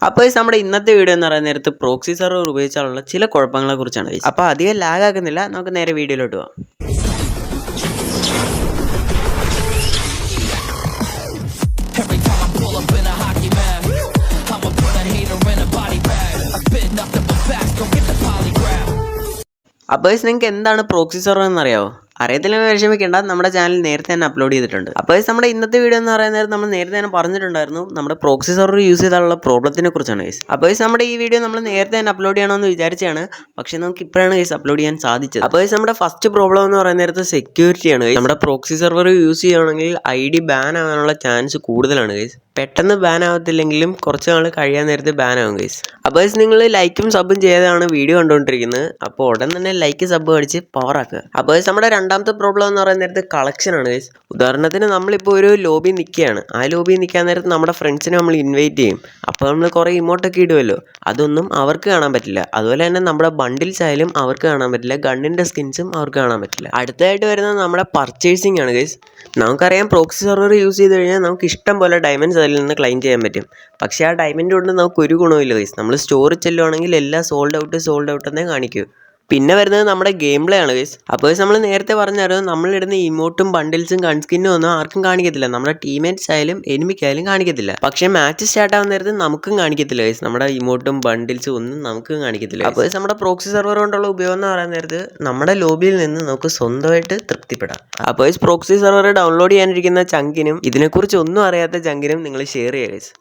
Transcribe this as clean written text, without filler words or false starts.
അപ്പോൾ നമ്മുടെ ഇന്നത്തെ വീഡിയോ എന്ന് പറയുന്ന നേരത്ത് പ്രോക്സി സെർവർ ഉപയോഗിച്ചാലുള്ള ചില കുഴപ്പങ്ങളെ കുറിച്ചാണ്. അപ്പോൾ അധികം ലാഗ് ആക്കുന്നില്ല, നമുക്ക് നേരെ വീഡിയോയിലോട്ട് പോകാം. അപ്പോൾ നിങ്ങൾക്ക് എന്താണ് പ്രോക്സി സെർവർ എന്നറിയാവോ? അറിയത്തില്ലെങ്കിൽ വിഷമിക്കേണ്ട, നമ്മുടെ ചാനൽ നേരത്തെ തന്നെ അപ്ലോഡ് ചെയ്തിട്ടുണ്ട്. അപ്പോൾ നമ്മുടെ ഇന്നത്തെ വീഡിയോ എന്ന് പറയുന്നത് നമ്മൾ നേരത്തെ തന്നെ പറഞ്ഞിട്ടുണ്ടായിരുന്നു നമ്മുടെ പ്രോക്സി സെർവർ യൂസ് ചെയ്താലുള്ള പ്രോബ്ലത്തിനെ കുറിച്ചാണ് ഗൈസ്. അപ്പോൾ നമ്മുടെ ഈ വീഡിയോ നമ്മൾ നേരത്തെ തന്നെ അപ്ലോഡ് ചെയ്യണമെന്ന് വിചാരിച്ചാണ്, പക്ഷേ നമുക്ക് ഇപ്പോഴാണ് ഗൈസ് അപ്ലോഡ് ചെയ്യാൻ സാധിച്ചത്. അപ്പോൾ നമ്മുടെ ഫസ്റ്റ് പ്രോബ്ലം എന്ന് പറയുന്ന നേരത്തെ സെക്യൂരിറ്റിയാണ്. നമ്മുടെ പ്രോക്സി സെർവർ യൂസ് ചെയ്യുകയാണെങ്കിൽ ID ബാൻ ആവാനുള്ള ചാൻസ് കൂടുതലാണ് ഗൈസ്. പെട്ടെന്ന് ബാൻ ആവത്തില്ലെങ്കിലും കുറച്ച് നാൾ കഴിയാൻ നേരത്തെ ബാൻ ആവും ഗൈസ്. അപ്പോൾ നിങ്ങൾ ലൈക്കും സബും ചെയ്താണ് വീഡിയോ കണ്ടുകൊണ്ടിരിക്കുന്നത്, അപ്പോൾ ഉടൻ തന്നെ ലൈക്ക് സബ് അടിച്ച് പവർ ആക്കുക. അപ്പോൾ നമ്മുടെ രണ്ടാമത്തെ പ്രോബ്ലം എന്ന് പറയുന്ന നേരത്തെ കളക്ഷൻ ആണ് ഗൈസ്. ഉദാഹരണത്തിന് നമ്മളിപ്പോൾ ഒരു ലോബി നിൽക്കുകയാണ്, ആ ലോബി നിൽക്കാൻ നേരത്ത് നമ്മുടെ ഫ്രണ്ട്സിനെ നമ്മൾ ഇൻവൈറ്റ് ചെയ്യും. അപ്പോൾ നമ്മൾ കുറേ ഇമോട്ടൊക്കെ ഇടുമല്ലോ, അതൊന്നും അവർക്ക് കാണാൻ പറ്റില്ല. അതുപോലെ തന്നെ നമ്മുടെ ബണ്ടിൽസ് ആയാലും അവർക്ക് കാണാൻ പറ്റില്ല, ഗണ്ണിൻ്റെ സ്കിൻസും അവർക്ക് കാണാൻ പറ്റില്ല. അടുത്തതായിട്ട് വരുന്നത് നമ്മുടെ പർച്ചേസിങ് ആണ് ഗൈസ്. നമുക്കറിയാം പ്രോക്സി സെർവർ യൂസ് ചെയ്ത് കഴിഞ്ഞാൽ നമുക്ക് ഇഷ്ടം പോലെ ഡയമണ്ട്സ് അതിൽ നിന്ന് ക്ലെയിം ചെയ്യാൻ പറ്റും. പക്ഷേ ആ ഡയമണ്ട് കൊണ്ട് നമുക്ക് ഒരു ഗുണമില്ല ഗൈസ്. നമ്മൾ സ്റ്റോറിൽ ചെല്ലുവാണെങ്കിൽ എല്ലാം സോൾഡ് ഔട്ട് എന്നേ കാണിക്കൂ. പിന്നെ വരുന്നത് നമ്മുടെ ഗെയിം പ്ലേ ആണ് ഗൈസ്. അപ്പോൾ നമ്മൾ നേരത്തെ പറഞ്ഞായിരുന്നു, നമ്മളിടുന്ന ഇമോട്ടും ബണ്ടിൽസും ഗൺസ്കിന്നും ഒന്നും ആർക്കും കാണിക്കത്തില്ല, നമ്മുടെ ടീമേറ്റ്സ് ആയാലും എനിമിക്കായാലും കാണിക്കത്തില്ല. പക്ഷേ മാച്ച് സ്റ്റാർട്ട് ആവുന്ന നേരത്ത് നമുക്കും കാണിക്കത്തില്ല ഗൈസ്, നമ്മുടെ ഇമോട്ടും ബണ്ടിൽസും ഒന്നും നമുക്കും കാണിക്കത്തില്ല. അപ്പോൾ നമ്മുടെ പ്രോക്സി സെർവർ കൊണ്ടുള്ള ഉപയോഗം എന്ന് പറയുന്ന നേരത്ത് നമ്മുടെ ലോബിയിൽ നിന്ന് നമുക്ക് സ്വന്തമായിട്ട് തൃപ്തിപ്പെടാം. അപ്പോൾ പ്രോക്സി സെർവർ ഡൗൺലോഡ് ചെയ്യാനിരിക്കുന്ന ചങ്കിനും ഇതിനെക്കുറിച്ച് ഒന്നും അറിയാത്ത ചങ്കിനും നിങ്ങൾ ഷെയർ ചെയ്യുക ഗൈസ്.